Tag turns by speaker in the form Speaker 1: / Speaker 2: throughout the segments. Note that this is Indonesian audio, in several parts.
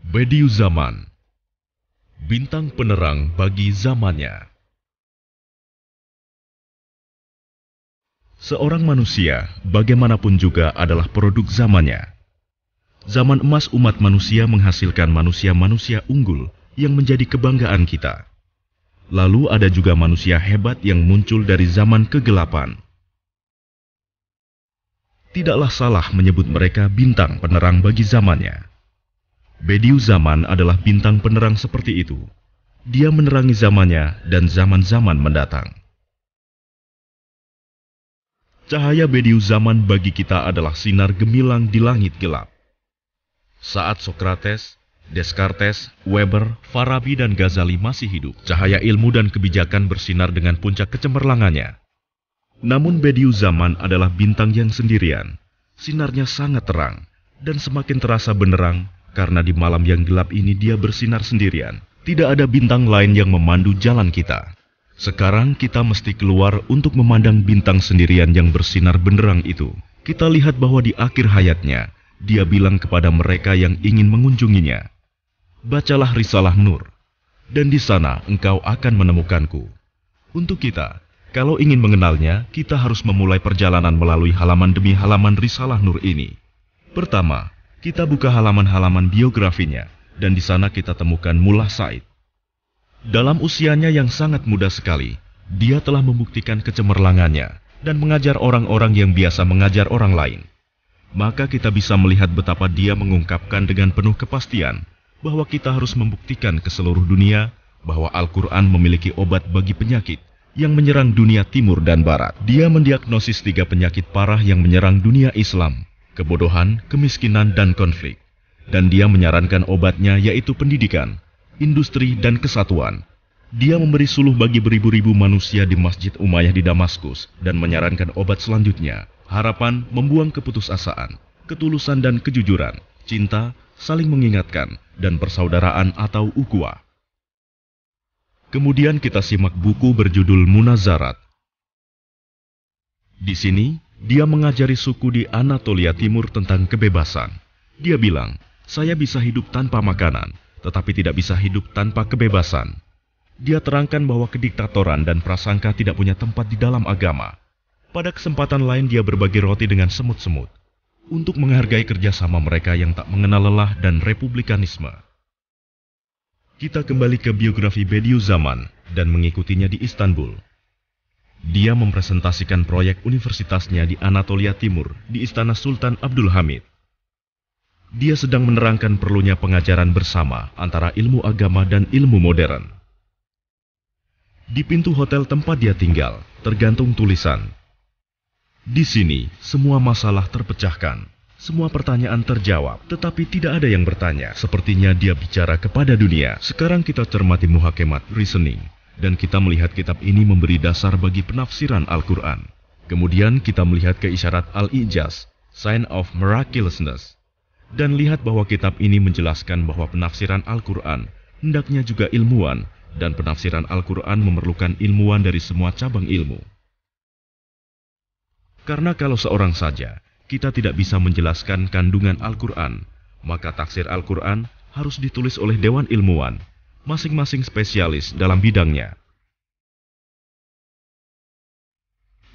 Speaker 1: Bediu Zaman, bintang penerang bagi zamannya. Seorang manusia, bagaimanapun juga adalah produk zamannya. Zaman emas umat manusia menghasilkan manusia-manusia unggul yang menjadi kebanggaan kita. Lalu ada juga manusia hebat yang muncul dari zaman kegelapan. Tidaklah salah menyebut mereka bintang penerang bagi zamannya. Bediu Zaman adalah bintang penerang seperti itu. Dia menerangi zamannya dan zaman-zaman mendatang. Cahaya Bediu Zaman bagi kita adalah sinar gemilang di langit gelap. Saat Sokrates, Descartes, Weber, Farabi, dan Ghazali masih hidup, cahaya ilmu dan kebijakan bersinar dengan puncak kecemerlangannya. Namun Bediu Zaman adalah bintang yang sendirian. Sinarnya sangat terang dan semakin terasa benderang karena di malam yang gelap ini dia bersinar sendirian. Tidak ada bintang lain yang memandu jalan kita. Sekarang kita mesti keluar untuk memandang bintang sendirian yang bersinar benderang itu. Kita lihat bahwa di akhir hayatnya, dia bilang kepada mereka yang ingin mengunjunginya, "Bacalah Risalah Nur, dan di sana engkau akan menemukanku." Untuk kita, kalau ingin mengenalnya, kita harus memulai perjalanan melalui halaman demi halaman Risalah Nur ini. Pertama, kita buka halaman-halaman biografinya, dan di sana kita temukan Mullah Said. Dalam usianya yang sangat muda sekali, dia telah membuktikan kecemerlangannya dan mengajar orang-orang yang biasa mengajar orang lain. Maka kita bisa melihat betapa dia mengungkapkan dengan penuh kepastian bahwa kita harus membuktikan ke seluruh dunia bahwa Al-Quran memiliki obat bagi penyakit yang menyerang dunia timur dan barat. Dia mendiagnosis 3 penyakit parah yang menyerang dunia Islam: kebodohan, kemiskinan, dan konflik. Dan dia menyarankan obatnya yaitu pendidikan, industri, dan kesatuan. Dia memberi suluh bagi beribu-ribu manusia di Masjid Umayyah di Damaskus dan menyarankan obat selanjutnya: harapan, membuang keputusasaan, ketulusan dan kejujuran, cinta, saling mengingatkan, dan persaudaraan atau ukhuwah. Kemudian kita simak buku berjudul Munazarat. Di sini, dia mengajari suku di Anatolia Timur tentang kebebasan. Dia bilang, "Saya bisa hidup tanpa makanan, tetapi tidak bisa hidup tanpa kebebasan." Dia terangkan bahwa kediktatoran dan prasangka tidak punya tempat di dalam agama. Pada kesempatan lain dia berbagi roti dengan semut-semut, untuk menghargai kerjasama mereka yang tak mengenal lelah dan republikanisme. Kita kembali ke biografi Bediu Zaman dan mengikutinya di Istanbul. Dia mempresentasikan proyek universitasnya di Anatolia Timur di Istana Sultan Abdul Hamid. Dia sedang menerangkan perlunya pengajaran bersama antara ilmu agama dan ilmu modern. Di pintu hotel tempat dia tinggal, tergantung tulisan, "Di sini, semua masalah terpecahkan, semua pertanyaan terjawab, tetapi tidak ada yang bertanya." Sepertinya dia bicara kepada dunia. Sekarang kita cermati muhakemat, reasoning, dan kita melihat kitab ini memberi dasar bagi penafsiran Al-Quran. Kemudian kita melihat keisyarat Al-Ijaz, Sign of Miraculousness, dan lihat bahwa kitab ini menjelaskan bahwa penafsiran Al-Quran hendaknya juga ilmuwan, dan penafsiran Al-Quran memerlukan ilmuwan dari semua cabang ilmu. Karena kalau seorang saja, kita tidak bisa menjelaskan kandungan Al-Quran, maka tafsir Al-Quran harus ditulis oleh dewan ilmuwan, masing-masing spesialis dalam bidangnya.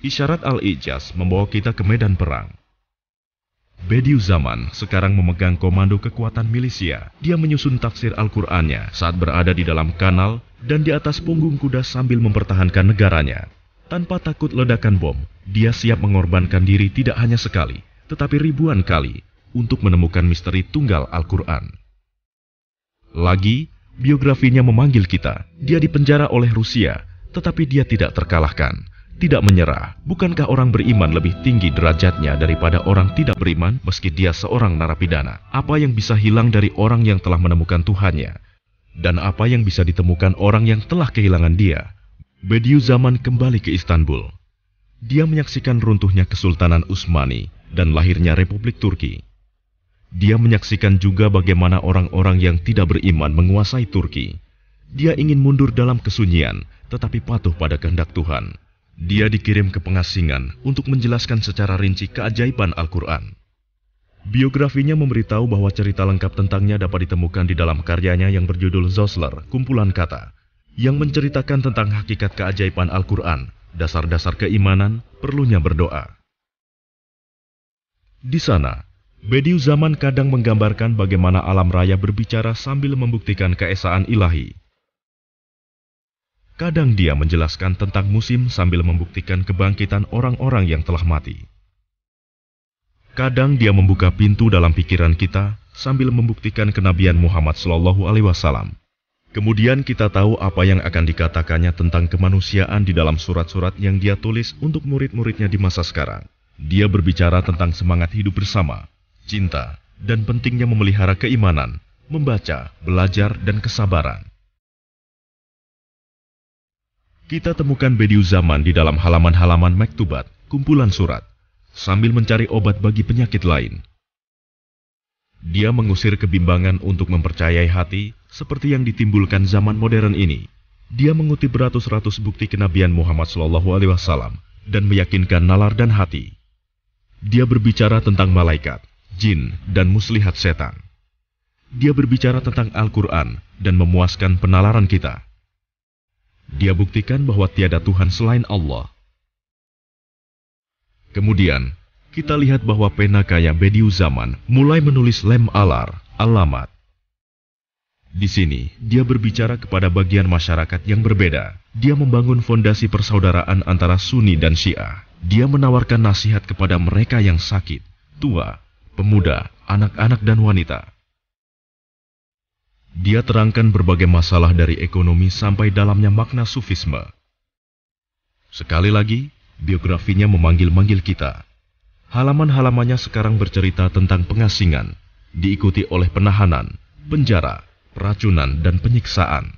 Speaker 1: Isyarat Al-Ijaz membawa kita ke medan perang. Bediu Zaman sekarang memegang komando kekuatan milisia. Dia menyusun tafsir Al-Qur'annya saat berada di dalam kanal dan di atas punggung kuda sambil mempertahankan negaranya. Tanpa takut ledakan bom, dia siap mengorbankan diri tidak hanya sekali, tetapi ribuan kali untuk menemukan misteri tunggal Al-Qur'an. Lagi, biografinya memanggil kita. Dia dipenjara oleh Rusia, tetapi dia tidak terkalahkan, tidak menyerah. Bukankah orang beriman lebih tinggi derajatnya daripada orang tidak beriman meski dia seorang narapidana? Apa yang bisa hilang dari orang yang telah menemukan Tuhannya? Dan apa yang bisa ditemukan orang yang telah kehilangan dia? Bediu Zaman kembali ke Istanbul. Dia menyaksikan runtuhnya Kesultanan Utsmani dan lahirnya Republik Turki. Dia menyaksikan juga bagaimana orang-orang yang tidak beriman menguasai Turki. Dia ingin mundur dalam kesunyian, tetapi patuh pada kehendak Tuhan. Dia dikirim ke pengasingan untuk menjelaskan secara rinci keajaiban Al-Quran. Biografinya memberitahu bahwa cerita lengkap tentangnya dapat ditemukan di dalam karyanya yang berjudul Zosler, Kumpulan Kata, yang menceritakan tentang hakikat keajaiban Al-Quran, dasar-dasar keimanan, perlunya berdoa. Di sana, Bediüzzaman kadang menggambarkan bagaimana alam raya berbicara sambil membuktikan keesaan ilahi. Kadang dia menjelaskan tentang musim sambil membuktikan kebangkitan orang-orang yang telah mati. Kadang dia membuka pintu dalam pikiran kita sambil membuktikan kenabian Muhammad SAW. Kemudian kita tahu apa yang akan dikatakannya tentang kemanusiaan di dalam surat-surat yang dia tulis untuk murid-muridnya di masa sekarang. Dia berbicara tentang semangat hidup bersama, cinta, dan pentingnya memelihara keimanan, membaca, belajar, dan kesabaran. Kita temukan Bediüzzaman di dalam halaman-halaman Maktubat, kumpulan surat, sambil mencari obat bagi penyakit lain. Dia mengusir kebimbangan untuk mempercayai hati seperti yang ditimbulkan zaman modern ini. Dia mengutip beratus-ratus bukti kenabian Muhammad SAW dan meyakinkan nalar dan hati. Dia berbicara tentang malaikat, jin, dan muslihat setan. Dia berbicara tentang Al-Quran dan memuaskan penalaran kita. Dia buktikan bahwa tiada Tuhan selain Allah. Kemudian, kita lihat bahwa penakaya Bediüzzaman mulai menulis lem alar, alamat. Di sini, dia berbicara kepada bagian masyarakat yang berbeda. Dia membangun fondasi persaudaraan antara Sunni dan Syiah. Dia menawarkan nasihat kepada mereka yang sakit, tua, pemuda, anak-anak, dan wanita. Dia terangkan berbagai masalah dari ekonomi sampai dalamnya makna sufisme. Sekali lagi, biografinya memanggil-manggil kita. Halaman-halamannya sekarang bercerita tentang pengasingan, diikuti oleh penahanan, penjara, peracunan, dan penyiksaan.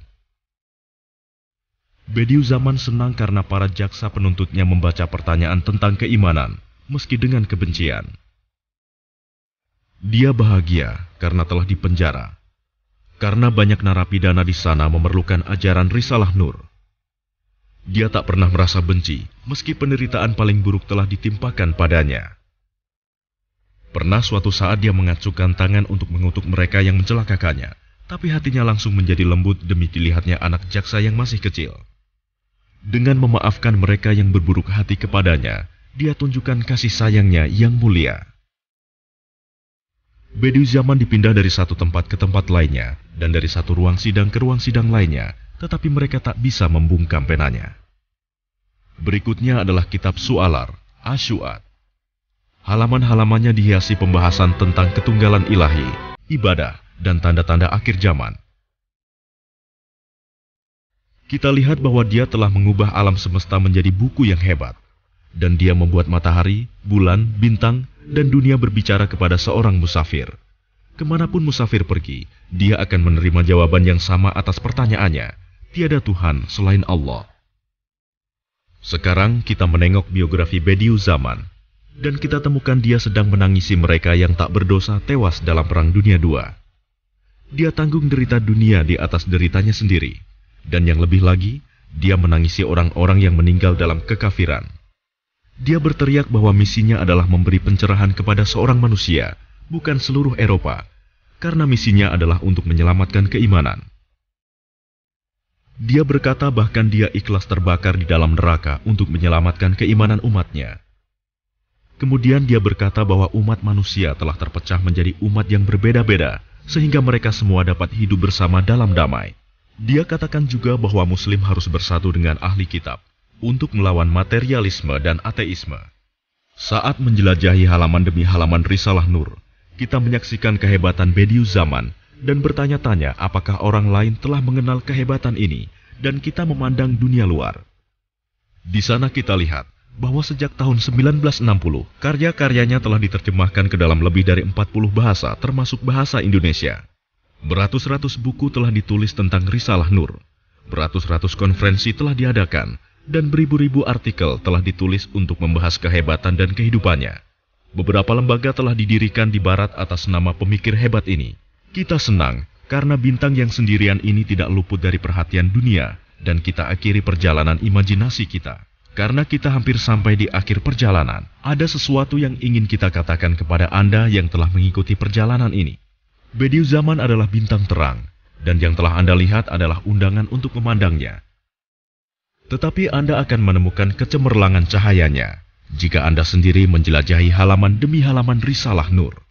Speaker 1: Bediüzzaman senang karena para jaksa penuntutnya membaca pertanyaan tentang keimanan, meski dengan kebencian. Dia bahagia karena telah dipenjara, karena banyak narapidana di sana memerlukan ajaran Risalah Nur. Dia tak pernah merasa benci, meski penderitaan paling buruk telah ditimpakan padanya. Pernah suatu saat dia mengacungkan tangan untuk mengutuk mereka yang mencelakakannya, tapi hatinya langsung menjadi lembut demi dilihatnya anak jaksa yang masih kecil. Dengan memaafkan mereka yang berburuk hati kepadanya, dia tunjukkan kasih sayangnya yang mulia. Bediüzzaman dipindah dari satu tempat ke tempat lainnya, dan dari satu ruang sidang ke ruang sidang lainnya, tetapi mereka tak bisa membungkam penanya. Berikutnya adalah kitab Su'alar, Asyu'at. Halaman-halamannya dihiasi pembahasan tentang ketunggalan ilahi, ibadah, dan tanda-tanda akhir zaman. Kita lihat bahwa dia telah mengubah alam semesta menjadi buku yang hebat, dan dia membuat matahari, bulan, bintang, dan dunia berbicara kepada seorang musafir. Kemanapun musafir pergi, dia akan menerima jawaban yang sama atas pertanyaannya, tiada Tuhan selain Allah. Sekarang kita menengok biografi Bediüzzaman, dan kita temukan dia sedang menangisi mereka yang tak berdosa tewas dalam Perang Dunia II. Dia tanggung derita dunia di atas deritanya sendiri, dan yang lebih lagi, dia menangisi orang-orang yang meninggal dalam kekafiran. Dia berteriak bahwa misinya adalah memberi pencerahan kepada seorang manusia, bukan seluruh Eropa, karena misinya adalah untuk menyelamatkan keimanan. Dia berkata bahkan dia ikhlas terbakar di dalam neraka untuk menyelamatkan keimanan umatnya. Kemudian dia berkata bahwa umat manusia telah terpecah menjadi umat yang berbeda-beda, sehingga mereka semua dapat hidup bersama dalam damai. Dia katakan juga bahwa Muslim harus bersatu dengan ahli kitab untuk melawan materialisme dan ateisme. Saat menjelajahi halaman demi halaman Risalah Nur, kita menyaksikan kehebatan Bediüzzaman dan bertanya-tanya apakah orang lain telah mengenal kehebatan ini, dan kita memandang dunia luar. Di sana kita lihat bahwa sejak tahun 1960, karya-karyanya telah diterjemahkan ke dalam lebih dari 40 bahasa termasuk bahasa Indonesia. Beratus-ratus buku telah ditulis tentang Risalah Nur, beratus-ratus konferensi telah diadakan, dan beribu-ribu artikel telah ditulis untuk membahas kehebatan dan kehidupannya. Beberapa lembaga telah didirikan di Barat atas nama pemikir hebat ini. Kita senang karena bintang yang sendirian ini tidak luput dari perhatian dunia, dan kita akhiri perjalanan imajinasi kita. Karena kita hampir sampai di akhir perjalanan, ada sesuatu yang ingin kita katakan kepada Anda yang telah mengikuti perjalanan ini. Bediu Zaman adalah bintang terang, dan yang telah Anda lihat adalah undangan untuk memandangnya. Tetapi Anda akan menemukan kecemerlangan cahayanya jika Anda sendiri menjelajahi halaman demi halaman Risalah Nur.